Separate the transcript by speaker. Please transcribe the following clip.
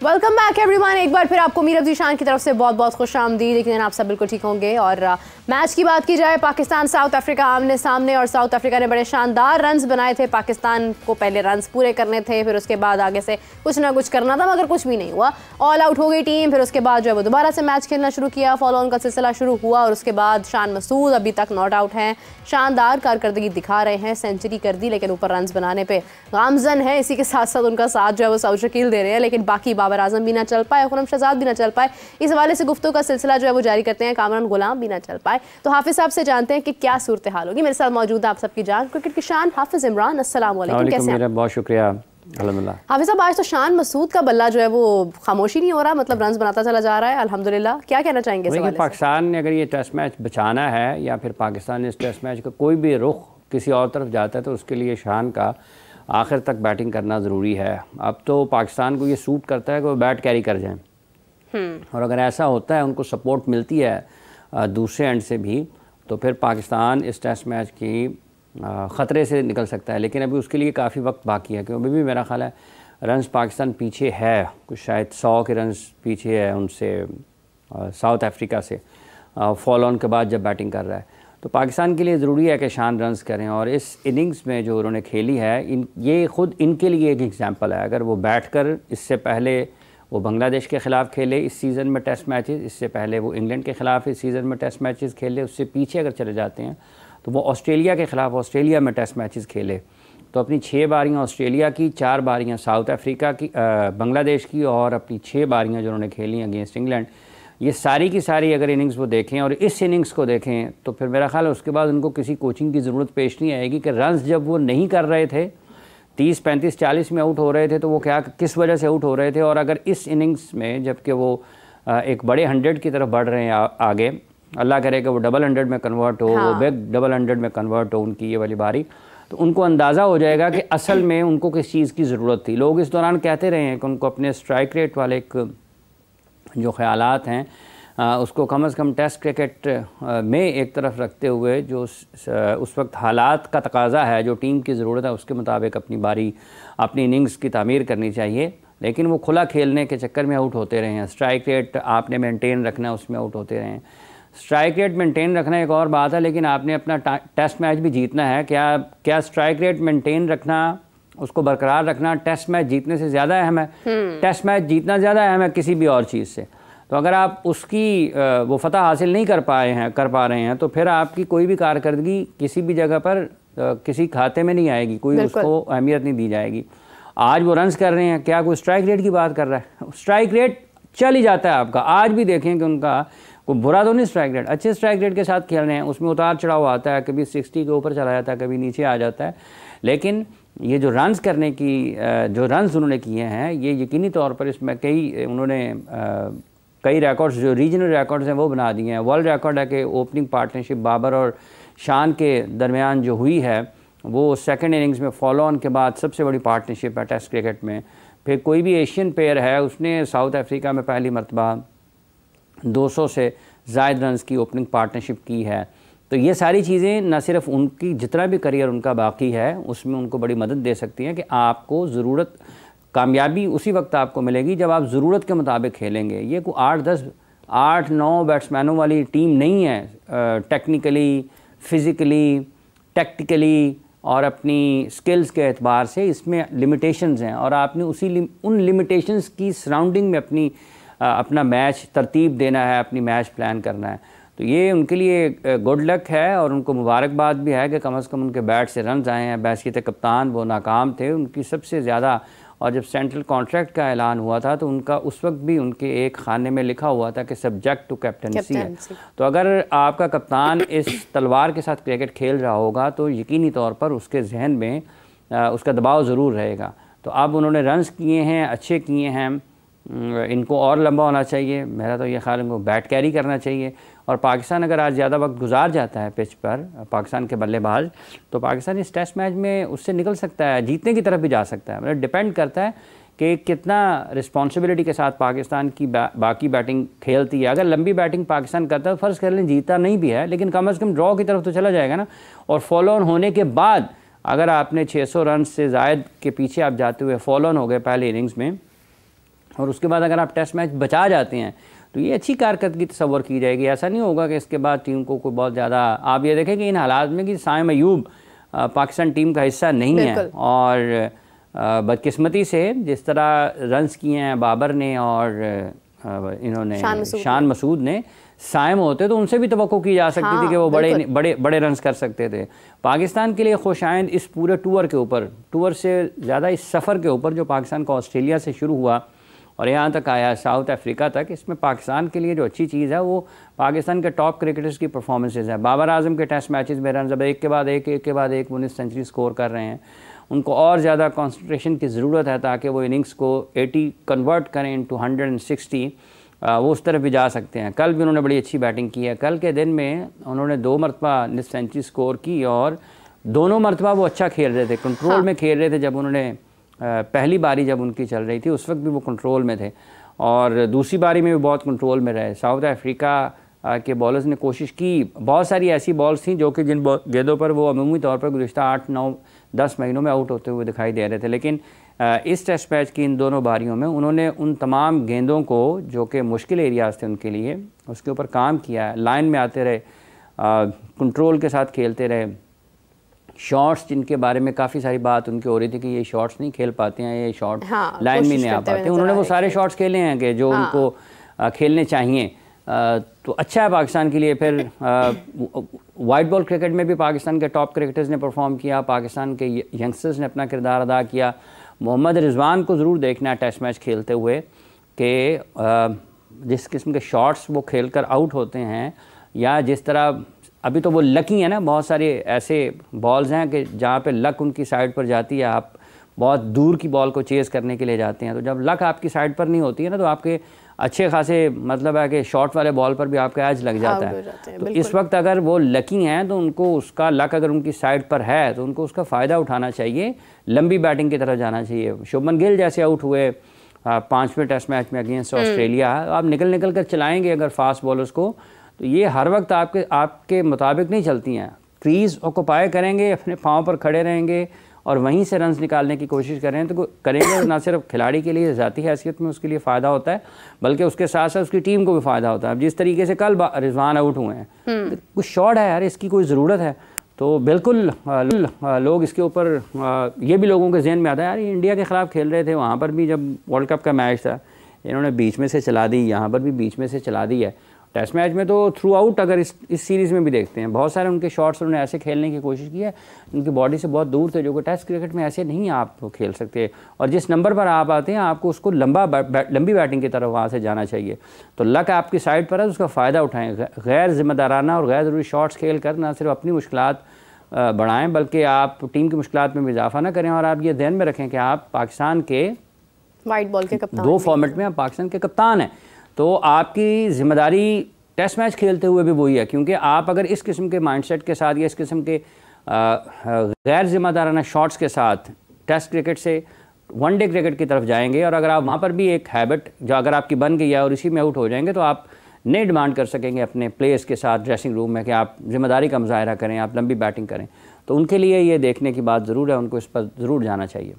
Speaker 1: Welcome back everyone. एक बार फिर आपको मीर अब्दी शान की तरफ से बहुत बहुत खुश आमदीद। लेकिन आप सब बिल्कुल ठीक होंगे। और मैच की बात की जाए, पाकिस्तान साउथ अफ्रीका आमने सामने और साउथ अफ्रीका ने बड़े शानदार रन्स बनाए थे। पाकिस्तान को पहले रन्स पूरे करने थे, फिर उसके बाद आगे से कुछ ना कुछ करना था, मगर कुछ भी नहीं हुआ। ऑल आउट हो गई टीम। फिर उसके बाद जो है वो दोबारा से मैच खेलना शुरू किया। फॉलो ऑन का सिलसिला शुरू हुआ और उसके बाद शान मसूद अभी तक नॉट आउट हैं। शानदार कारकर्दगी दिखा रहे हैं, सेंचुरी कर दी, लेकिन ऊपर रन्स बनाने पर गामजन है। इसी के साथ साथ उनका साथ जो है वो सऊद शकील दे रहे हैं, लेकिन बाकी बाबर आजम भी ना चल पाए, खुरम शहजाद भी ना चल पाए। इस हवाले से गुफ्तगू का सिलसिला जो है वो जारी करते हैं। कामरान गुलाम भी ना चल पाए। तो हाफिज साहब से जानते हैं कि क्या सूरत हाल होगी। मेरे साथ मौजूद है आप सबकी जान क्रिकेट की शान हाफिज इमरान। अस्सलाम वालेकुम, कैसे हैं?
Speaker 2: बहुत शुक्रिया। अल्हम्दुलिल्लाह।
Speaker 1: हाफिज साहब, आज तो शान मसूद का बल्ला जो है वो खामोशी नहीं हो रहा, मतलब रन्स बनाता चला जा रहा है अल्हम्दुलिल्लाह। क्या कहना चाहेंगे इस हवाले से?
Speaker 2: पाकिस्तान ने अगर ये टेस्ट मैच बचाना है या फिर पाकिस्तान ने इस टेस्ट मैच का कोई भी रुख किसी और तरफ जाता है तो उसके लिए शान का आखिर तक बैटिंग करना ज़रूरी है। अब तो पाकिस्तान को ये सूट करता है कि वो बैट कैरी कर जाएं, और अगर ऐसा होता है, उनको सपोर्ट मिलती है दूसरे एंड से भी, तो फिर पाकिस्तान इस टेस्ट मैच की ख़तरे से निकल सकता है। लेकिन अभी उसके लिए काफ़ी वक्त बाकी है, क्योंकि अभी भी मेरा ख्याल है रन्स पाकिस्तान पीछे है, कुछ शायद 100 के रन्स पीछे है उनसे, साउथ अफ्रीका से फॉलो ऑन के बाद जब बैटिंग कर रहा है। तो पाकिस्तान के लिए ज़रूरी है कि शान रन्स करें, और इस इनिंग्स में जो उन्होंने खेली है ये ख़ुद इनके लिए एक एग्ज़ाम्पल है। अगर वो बैठ कर, इससे पहले वो बांग्लादेश के ख़िलाफ़ खेले इस सीज़न में टेस्ट मैचेस, इससे पहले वो इंग्लैंड के ख़िलाफ़ इस सीज़न में टेस्ट मैचेस खेले, उससे पीछे अगर चले जाते हैं तो वो ऑस्ट्रेलिया के ख़िलाफ़ ऑस्ट्रेलिया में टेस्ट मैचेस खेले। तो अपनी 6 बारियाँ ऑस्ट्रेलिया की, 4 बारियाँ साउथ अफ्रीका की, बांग्लादेश की, और अपनी 6 बारियाँ जो उन्होंने खेली अगेंस्ट इंग्लैंड, ये सारी की सारी अगर इनिंग्स वो देखें और इस इनिंग्स को देखें तो फिर मेरा ख्याल है उसके बाद उनको किसी कोचिंग की ज़रूरत पेश नहीं आएगी कि रन्स जब वो नहीं कर रहे थे, 30, 35, 40 में आउट हो रहे थे, तो वो किस वजह से आउट हो रहे थे, और अगर इस इनिंग्स में जबकि वो एक बड़े 100 की तरफ बढ़ रहे हैं आगे, अल्लाह करे कि वो डबल 100 में कन्वर्ट हो, वो बिग डबल 100 में कन्वर्ट हो उनकी ये वाली बारी, तो उनको अंदाज़ा हो जाएगा कि असल में उनको किस चीज़ की ज़रूरत थी। लोग इस दौरान कहते रहे हैं कि उनको अपने स्ट्राइक रेट वाले जो ख़यालात हैं उसको कम से कम टेस्ट क्रिकेट में एक तरफ रखते हुए जो उस वक्त हालात का तकाज़ा है, जो टीम की ज़रूरत है, उसके मुताबिक अपनी बारी, अपनी इनिंग्स की तामीर करनी चाहिए। लेकिन वो खुला खेलने के चक्कर में आउट होते रहे हैं। स्ट्राइक रेट आपने मेंटेन रखना है, उसमें आउट होते रहे हैं। स्ट्राइक रेट मेंटेन रखना एक और बात है, लेकिन आपने अपना टेस्ट मैच भी जीतना है। क्या स्ट्राइक रेट मेंटेन रखना, उसको बरकरार रखना टेस्ट मैच जीतने से ज़्यादा अहम है? टेस्ट मैच जीतना ज़्यादा अहम है किसी भी और चीज़ से। तो अगर आप उसकी वो फतह हासिल नहीं कर पा रहे हैं तो फिर आपकी कोई भी कारकर्दगी किसी भी जगह पर किसी खाते में नहीं आएगी, कोई उसको अहमियत नहीं दी जाएगी। आज वो रन्स कर रहे हैं, क्या कोई स्ट्राइक रेट की बात कर रहा है? स्ट्राइक रेट चल ही जाता है आपका। आज भी देखें कि उनका कोई बुरा तो नहीं स्ट्राइक रेट, अच्छे स्ट्राइक रेट के साथ खेल रहे हैं। उसमें उतार चढ़ाव आता है, कभी 60 के ऊपर चला जाता है, कभी नीचे आ जाता है। लेकिन ये जो रन्स करने की जो रन्स उन्होंने किए हैं, ये यकीनी तौर पर इसमें कई रिकॉर्ड्स, जो रीजनल रिकॉर्ड्स हैं वो बना दिए हैं। वर्ल्ड रिकॉर्ड है कि ओपनिंग पार्टनरशिप बाबर और शान के दरमियान जो हुई है, वो सेकंड इनिंग्स में फॉलो ऑन के बाद सबसे बड़ी पार्टनरशिप है टेस्ट क्रिकेट में। फिर कोई भी एशियन प्लेयर है, उसने साउथ अफ्रीका में पहली मरतबा 200 से ज़ायद रन्स की ओपनिंग पार्टनरशिप की है। तो ये सारी चीज़ें न सिर्फ उनकी जितना भी करियर उनका बाकी है उसमें उनको बड़ी मदद दे सकती हैं कि आपको ज़रूरत, कामयाबी उसी वक्त आपको मिलेगी जब आप ज़रूरत के मुताबिक खेलेंगे। ये कोई 8-9 बैट्समैनों वाली टीम नहीं है। टेक्निकली, फ़िज़िकली, टैक्टिकली और अपनी स्किल्स के एतबार से इसमें लिमिटेशंस हैं, और आपने उन लिमिटेशंस की सराउंडिंग में अपना मैच तरतीब देना है, अपनी मैच प्लान करना है। तो ये उनके लिए गुड लक है, और उनको मुबारकबाद भी है कि कम से कम उनके बैट से रन्स आए हैं। बैसियत कप्तान वो नाकाम थे, उनकी सबसे ज़्यादा, और जब सेंट्रल कॉन्ट्रैक्ट का ऐलान हुआ था तो उनका उस वक्त भी उनके एक खाने में लिखा हुआ था कि सब्जेक्ट टू कैप्टनसी है। तो अगर आपका कप्तान इस तलवार के साथ क्रिकेट खेल रहा होगा तो यकीनी तौर पर उसके जहन में उसका दबाव ज़रूर रहेगा। तो अब उन्होंने रन्स किए हैं, अच्छे किए हैं, इनको और लंबा होना चाहिए। मेरा तो ये ख्याल है इनको बैट कैरी करना चाहिए। और पाकिस्तान अगर आज ज़्यादा वक्त गुजार जाता है पिच पर, पाकिस्तान के बल्लेबाज, तो पाकिस्तान इस टेस्ट मैच में उससे निकल सकता है, जीतने की तरफ भी जा सकता है। मतलब डिपेंड करता है कि कितना रिस्पॉन्सिबिलिटी के साथ पाकिस्तान की बाकी बैटिंग खेलती है। अगर लंबी बैटिंग पाकिस्तान करता है, फ़र्ज़ कर लें जीता नहीं भी है, लेकिन कम से कम ड्रॉ की तरफ तो चला जाएगा ना। और फॉलो ऑन होने के बाद अगर आपने 600 रन से ज़ायद के पीछे आप जाते हुए फॉलो ऑन हो गए पहले इनिंग्स में, और उसके बाद अगर आप टेस्ट मैच बचा जाते हैं तो ये अच्छी कारकर्दगी तस्वर की जाएगी। ऐसा नहीं होगा कि इसके बाद टीम को कोई बहुत ज़्यादा, आप ये देखें कि इन हालात में कि साइम अयूब पाकिस्तान टीम का हिस्सा नहीं है, और बदकिस्मती से जिस तरह रन्स किए हैं बाबर ने और इन्होंने शान मसूद ने, साइम होते तो उनसे भी तवक्को की जा सकती थी कि वो बड़े रन्स कर सकते थे। पाकिस्तान के लिए खुशाइंद इस पूरे टूर से ज़्यादा इस सफ़र के ऊपर जो पाकिस्तान का ऑस्ट्रेलिया से शुरू हुआ और यहाँ तक आया साउथ अफ्रीका तक, इसमें पाकिस्तान के लिए जो अच्छी चीज़ है वो पाकिस्तान के टॉप क्रिकेटर्स की परफॉर्मेंसेज है। बाबर आजम के टेस्ट मैचेस में रन जब एक के बाद एक 19 सेंचुरी स्कोर कर रहे हैं, उनको और ज़्यादा कंसंट्रेशन की ज़रूरत है ताकि वो इनिंग्स को 80 कन्वर्ट करें इनटू 160, वो उस तरफ भी जा सकते हैं। कल भी उन्होंने बड़ी अच्छी बैटिंग की है। कल के दिन में उन्होंने 2 मरतबा निस सेंचुरी स्कोर की और दोनों मरतबा वो अच्छा खेल रहे थे, कंट्रोल में खेल रहे थे। जब उन्होंने पहली बारी जब उनकी चल रही थी उस वक्त भी वो कंट्रोल में थे और दूसरी बारी में भी बहुत कंट्रोल में रहे। साउथ अफ्रीका के बॉलर्स ने कोशिश की, बहुत सारी ऐसी बॉल्स थी जो कि जिन गेंदों पर वो अमूमी तौर पर गुज़िश्ता 8, 9, 10 महीनों में आउट होते हुए दिखाई दे रहे थे, लेकिन इस टेस्ट मैच की इन दोनों बारियों में उन्होंने उन तमाम गेंदों को जो कि मुश्किल एरियाज़ थे उनके लिए, उसके ऊपर काम किया। लाइन में आते रहे, कंट्रोल के साथ खेलते रहे। शॉट्स जिनके बारे में काफ़ी सारी बात उनकी हो रही थी कि ये शॉट्स नहीं खेल पाते हैं, ये शॉट लाइन में नहीं आ पाते, उन्होंने वो सारे शॉट्स खेले हैं कि जो उनको खेलने चाहिए। तो अच्छा है पाकिस्तान के लिए। फिर वाइट बॉल क्रिकेट में भी पाकिस्तान के टॉप क्रिकेटर्स ने परफॉर्म किया, पाकिस्तान के यंगस्टर्स ने अपना किरदार अदा किया। मोहम्मद रिजवान को ज़रूर देखना है टेस्ट मैच खेलते हुए कि जिस किस्म के शॉट्स वो खेल कर आउट होते हैं, या जिस तरह अभी तो वो लकी है ना, बहुत सारे ऐसे बॉल्स हैं कि जहाँ पे लक उनकी साइड पर जाती है, आप बहुत दूर की बॉल को चेज़ करने के लिए जाते हैं, तो जब लक आपकी साइड पर नहीं होती है ना तो आपके अच्छे खासे मतलब है कि शॉट वाले बॉल पर भी आपका एज लग जाता है। तो इस वक्त अगर वो लकी हैं तो उनको उसका लक अगर उनकी साइड पर है तो उनको उसका फ़ायदा उठाना चाहिए, लंबी बैटिंग की तरफ जाना चाहिए। शुभमन गिल जैसे आउट हुए 5वें टेस्ट मैच में अगेंस्ट ऑस्ट्रेलिया, आप निकल कर चलाएँगे अगर फास्ट बॉलर्स को, तो ये हर वक्त आपके मुताबिक नहीं चलती हैं। क्रीज़ ऑक्यूपाई करेंगे, अपने पाँव पर खड़े रहेंगे और वहीं से रन्स निकालने की कोशिश करेंगे तो ना सिर्फ खिलाड़ी के लिए ज़ाती हैसियत में उसके लिए फ़ायदा होता है, बल्कि उसके साथ साथ उसकी टीम को भी फ़ायदा होता है। अब जिस तरीके से कल रिजवान आउट हुए हैं, तो कुछ शॉट है यार, इसकी कोई ज़रूरत है, तो बिल्कुल लोग इसके ऊपर ये भी लोगों के जहन में आता है यार, ये इंडिया के ख़िलाफ़ खेल रहे थे, वहाँ पर भी जब वर्ल्ड कप का मैच था इन्होंने बीच में से चला दी, यहाँ पर भी बीच में से चला दी है। टेस्ट मैच में तो थ्रू आउट अगर इस सीरीज़ में भी देखते हैं, बहुत सारे उनके शॉट्स उन्होंने ऐसे खेलने की कोशिश की है, उनकी बॉडी से बहुत दूर थे, जो कि टेस्ट क्रिकेट में ऐसे नहीं आप खेल सकते। और जिस नंबर पर आप आते हैं आपको उसको लंबी बैटिंग की तरफ वहाँ से जाना चाहिए। तो लक आपकी साइड पर है, उसका फ़ायदा उठाएँ, गैर ज़िम्मेदाराना और गैर ज़रूरी शॉट्स खेल कर ना सिर्फ अपनी मुश्किलात बढ़ाएँ बल्कि आप टीम की मुश्किलात में भी इजाफा ना करें। और आप ये ध्यान में रखें कि आप पाकिस्तान के
Speaker 1: वाइट बॉल के कप्तान,
Speaker 2: 2 फॉर्मेट में आप पाकिस्तान के कप्तान हैं, तो आपकी ज़िम्मेदारी टेस्ट मैच खेलते हुए भी वही है, क्योंकि आप अगर इस किस्म के माइंडसेट के साथ या इस किस्म के गैर जिम्मेदाराना शॉट्स के साथ टेस्ट क्रिकेट से वनडे क्रिकेट की तरफ जाएंगे, और अगर आप वहाँ पर भी एक हैबिट जो अगर आपकी बन गई है और इसी में आउट हो जाएंगे, तो आप नहीं डिमांड कर सकेंगे अपने प्लेयर्स के साथ ड्रेसिंग रूम में कि आप जिम्मेदारी का मुजाहरा करें, आप लंबी बैटिंग करें। तो उनके लिए ये देखने की बात ज़रूर है, उनको इस पर ज़रूर जाना चाहिए।